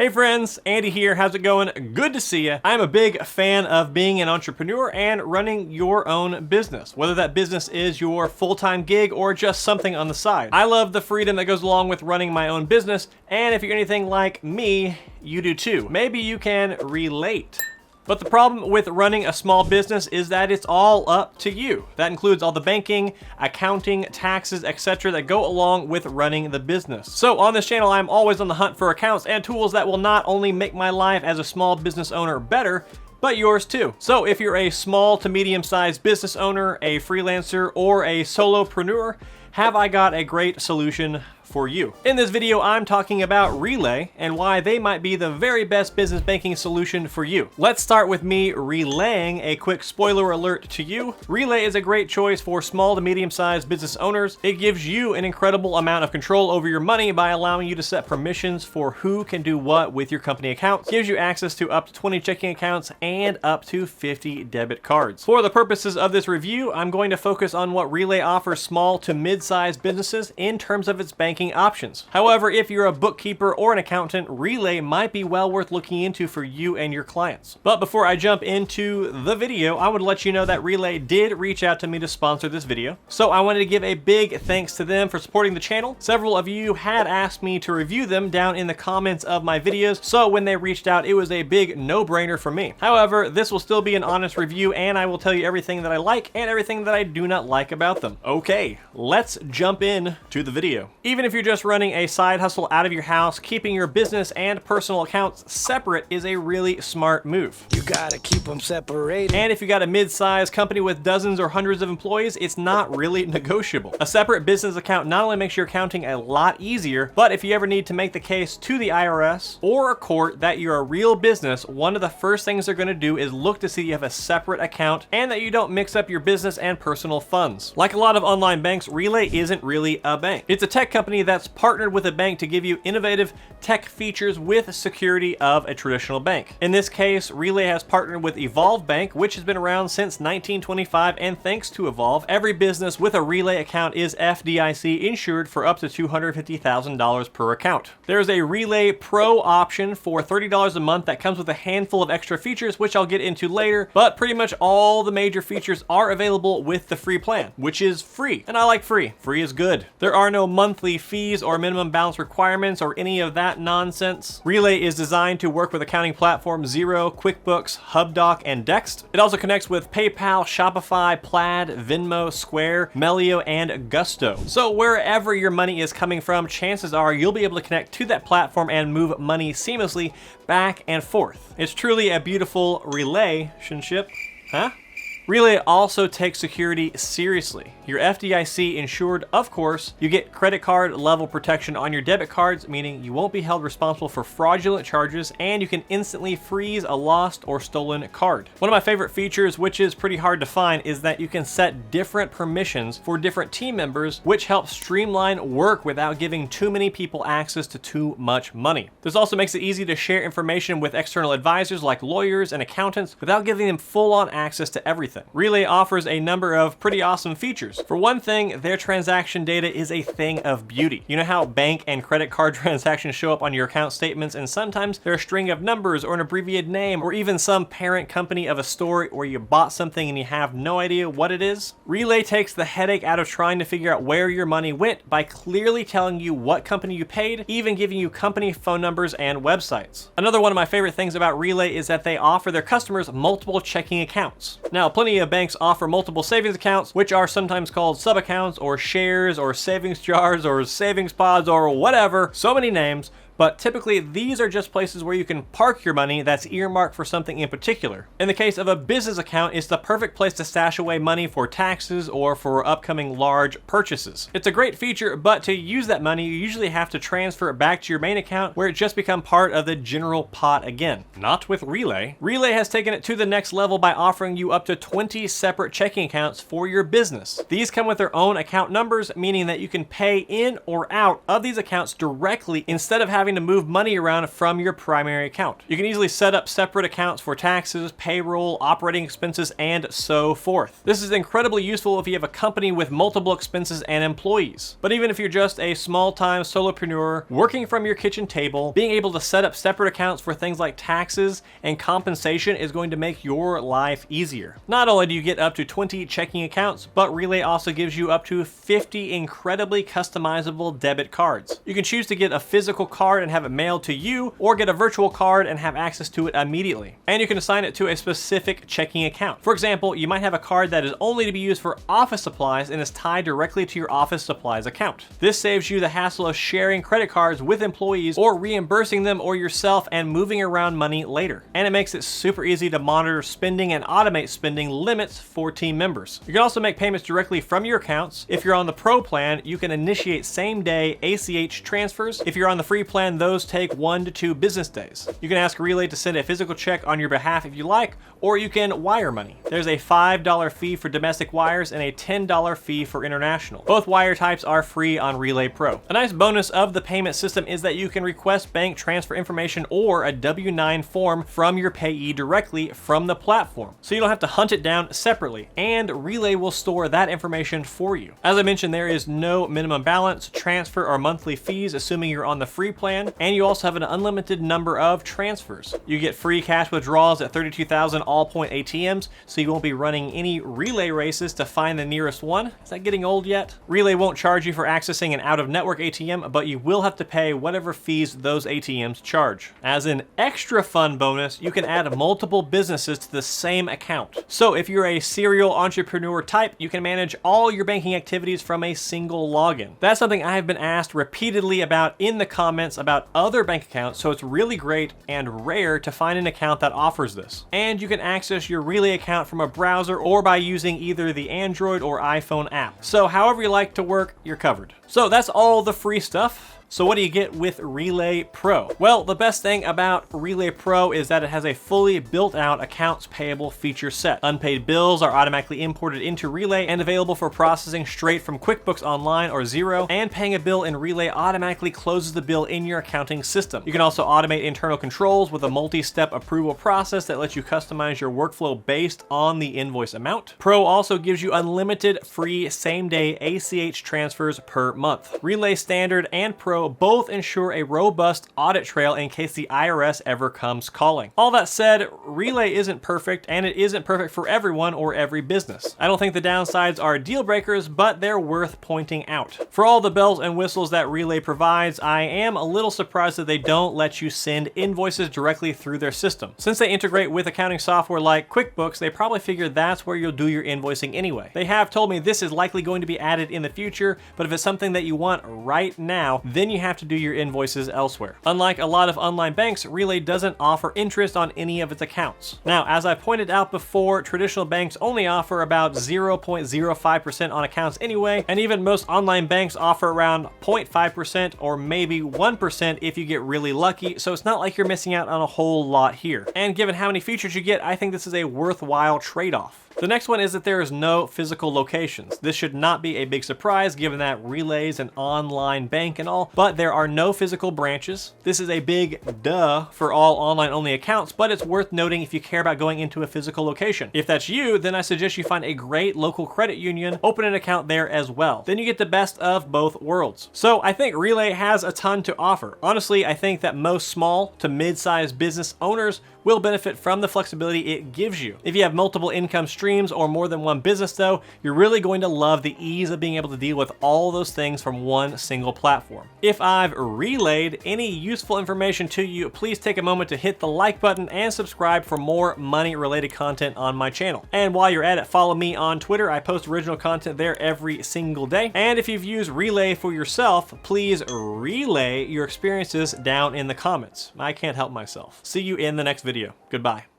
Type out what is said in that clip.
Hey friends, Andy here. How's it going? Good to see you. I'm a big fan of being an entrepreneur and running your own business, whether that business is your full-time gig or just something on the side. I love the freedom that goes along with running my own business, and if you're anything like me, you do too. Maybe you can relate. But the problem with running a small business is that it's all up to you. That includes all the banking, accounting, taxes, etc. that go along with running the business. So on this channel, I'm always on the hunt for accounts and tools that will not only make my life as a small business owner better, but yours too. So if you're a small to medium-sized business owner, a freelancer, or a solopreneur, have I got a great solution for you. In this video, I'm talking about Relay and why they might be the very best business banking solution for you. Let's start with me relaying a quick spoiler alert to you. Relay is a great choice for small to medium-sized business owners. It gives you an incredible amount of control over your money by allowing you to set permissions for who can do what with your company accounts. Gives you access to up to 20 checking accounts and up to 50 debit cards. For the purposes of this review, I'm going to focus on what Relay offers small to mid-sized businesses in terms of its banking options. However, if you're a bookkeeper or an accountant, Relay might be well worth looking into for you and your clients. But before I jump into the video, I would let you know that Relay did reach out to me to sponsor this video. So I wanted to give a big thanks to them for supporting the channel. Several of you had asked me to review them down in the comments of my videos, so when they reached out, it was a big no-brainer for me. However, this will still be an honest review, and I will tell you everything that I like and everything that I do not like about them. Okay, let's jump in to the video. Even if you're just running a side hustle out of your house, keeping your business and personal accounts separate is a really smart move. You gotta keep them separated. And if you got a mid-sized company with dozens or hundreds of employees, it's not really negotiable. A separate business account not only makes your accounting a lot easier, but if you ever need to make the case to the IRS or a court that you're a real business, one of the first things they're gonna do is look to see you have a separate account and that you don't mix up your business and personal funds. Like a lot of online banks, Relay isn't really a bank. It's a tech company that's partnered with a bank to give you innovative tech features with security of a traditional bank. In this case, Relay has partnered with Evolve Bank, which has been around since 1925, and thanks to Evolve, every business with a Relay account is FDIC insured for up to $250,000 per account. There's a Relay Pro option for $30 a month that comes with a handful of extra features, which I'll get into later, but pretty much all the major features are available with the free plan, which is free. And I like free. Free is good. There are no monthly fees or minimum balance requirements or any of that nonsense. Relay is designed to work with accounting platforms Xero, QuickBooks, HubDoc, and Dext. It also connects with PayPal, Shopify, Plaid, Venmo, Square, Melio, and Gusto. So wherever your money is coming from, chances are you'll be able to connect to that platform and move money seamlessly back and forth. It's truly a beautiful relationship. Huh? Relay also takes security seriously. You're FDIC insured, of course. You get credit card level protection on your debit cards, meaning you won't be held responsible for fraudulent charges, and you can instantly freeze a lost or stolen card. One of my favorite features, which is pretty hard to find, is that you can set different permissions for different team members, which helps streamline work without giving too many people access to too much money. This also makes it easy to share information with external advisors like lawyers and accountants without giving them full-on access to everything. Relay offers a number of pretty awesome features. For one thing, their transaction data is a thing of beauty. You know how bank and credit card transactions show up on your account statements, and sometimes they're a string of numbers or an abbreviated name or even some parent company of a store where you bought something and you have no idea what it is? Relay takes the headache out of trying to figure out where your money went by clearly telling you what company you paid, even giving you company phone numbers and websites. Another one of my favorite things about Relay is that they offer their customers multiple checking accounts. Now, plenty of banks offer multiple savings accounts, which are sometimes called sub-accounts or shares or savings jars or savings pods or whatever, so many names. But typically these are just places where you can park your money that's earmarked for something in particular. In the case of a business account, it's the perfect place to stash away money for taxes or for upcoming large purchases. It's a great feature, but to use that money, you usually have to transfer it back to your main account where it just becomes part of the general pot again. Not with Relay. Relay has taken it to the next level by offering you up to 20 separate checking accounts for your business. These come with their own account numbers, meaning that you can pay in or out of these accounts directly instead of having having to move money around from your primary account. You can easily set up separate accounts for taxes, payroll, operating expenses, and so forth. This is incredibly useful if you have a company with multiple expenses and employees. But even if you're just a small-time solopreneur working from your kitchen table, being able to set up separate accounts for things like taxes and compensation is going to make your life easier. Not only do you get up to 20 checking accounts, but Relay also gives you up to 50 incredibly customizable debit cards. You can choose to get a physical card and have it mailed to you, or get a virtual card and have access to it immediately. And you can assign it to a specific checking account. For example, you might have a card that is only to be used for office supplies and is tied directly to your office supplies account. This saves you the hassle of sharing credit cards with employees or reimbursing them or yourself and moving around money later. And it makes it super easy to monitor spending and automate spending limits for team members. You can also make payments directly from your accounts. If you're on the Pro plan, you can initiate same-day ACH transfers. If you're on the free plan, those take 1 to 2 business days. You can ask Relay to send a physical check on your behalf if you like, or you can wire money. There's a $5 fee for domestic wires and a $10 fee for international. Both wire types are free on Relay Pro. A nice bonus of the payment system is that you can request bank transfer information or a W-9 form from your payee directly from the platform, so you don't have to hunt it down separately, and Relay will store that information for you. As I mentioned, there is no minimum balance, transfer, or monthly fees assuming you're on the free plan, and you also have an unlimited number of transfers. You get free cash withdrawals at 32,000 all-point ATMs, so you won't be running any Relay races to find the nearest one. Is that getting old yet? Relay won't charge you for accessing an out-of-network ATM, but you will have to pay whatever fees those ATMs charge. As an extra fun bonus, you can add multiple businesses to the same account. So if you're a serial entrepreneur type, you can manage all your banking activities from a single login. That's something I have been asked repeatedly about in the comments about other bank accounts, so it's really great and rare to find an account that offers this. And you can access your Relay account from a browser or by using either the Android or iPhone app. So however you like to work, you're covered. So that's all the free stuff. So what do you get with Relay Pro? Well, the best thing about Relay Pro is that it has a fully built out accounts payable feature set. Unpaid bills are automatically imported into Relay and available for processing straight from QuickBooks Online or Xero, and paying a bill in Relay automatically closes the bill in your accounting system. You can also automate internal controls with a multi-step approval process that lets you customize your workflow based on the invoice amount. Pro also gives you unlimited free same-day ACH transfers per month. Relay Standard and Pro both ensure a robust audit trail in case the IRS ever comes calling. All that said, Relay isn't perfect, and it isn't perfect for everyone or every business. I don't think the downsides are deal breakers, but they're worth pointing out. For all the bells and whistles that Relay provides, I am a little surprised that they don't let you send invoices directly through their system. Since they integrate with accounting software like QuickBooks, they probably figure that's where you'll do your invoicing anyway. They have told me this is likely going to be added in the future, but if it's something that you want right now, then you have to do your invoices elsewhere. Unlike a lot of online banks, Relay doesn't offer interest on any of its accounts. Now, as I pointed out before, traditional banks only offer about 0.05% on accounts anyway, and even most online banks offer around 0.5% or maybe 1% if you get really lucky, so it's not like you're missing out on a whole lot here. And given how many features you get, I think this is a worthwhile trade-off. The next one is that there is no physical locations. This should not be a big surprise given that Relay's an online bank and all, but there are no physical branches. This is a big duh for all online-only accounts, but it's worth noting if you care about going into a physical location. If that's you, then I suggest you find a great local credit union, open an account there as well. Then you get the best of both worlds. So I think Relay has a ton to offer. Honestly, I think that most small to mid-sized business owners will benefit from the flexibility it gives you. If you have multiple income streams or more than one business though, you're really going to love the ease of being able to deal with all those things from one single platform. If I've relayed any useful information to you, please take a moment to hit the like button and subscribe for more money related content on my channel. And while you're at it, follow me on Twitter. I post original content there every single day. And if you've used Relay for yourself, please relay your experiences down in the comments. I can't help myself. See you in the next video. Goodbye.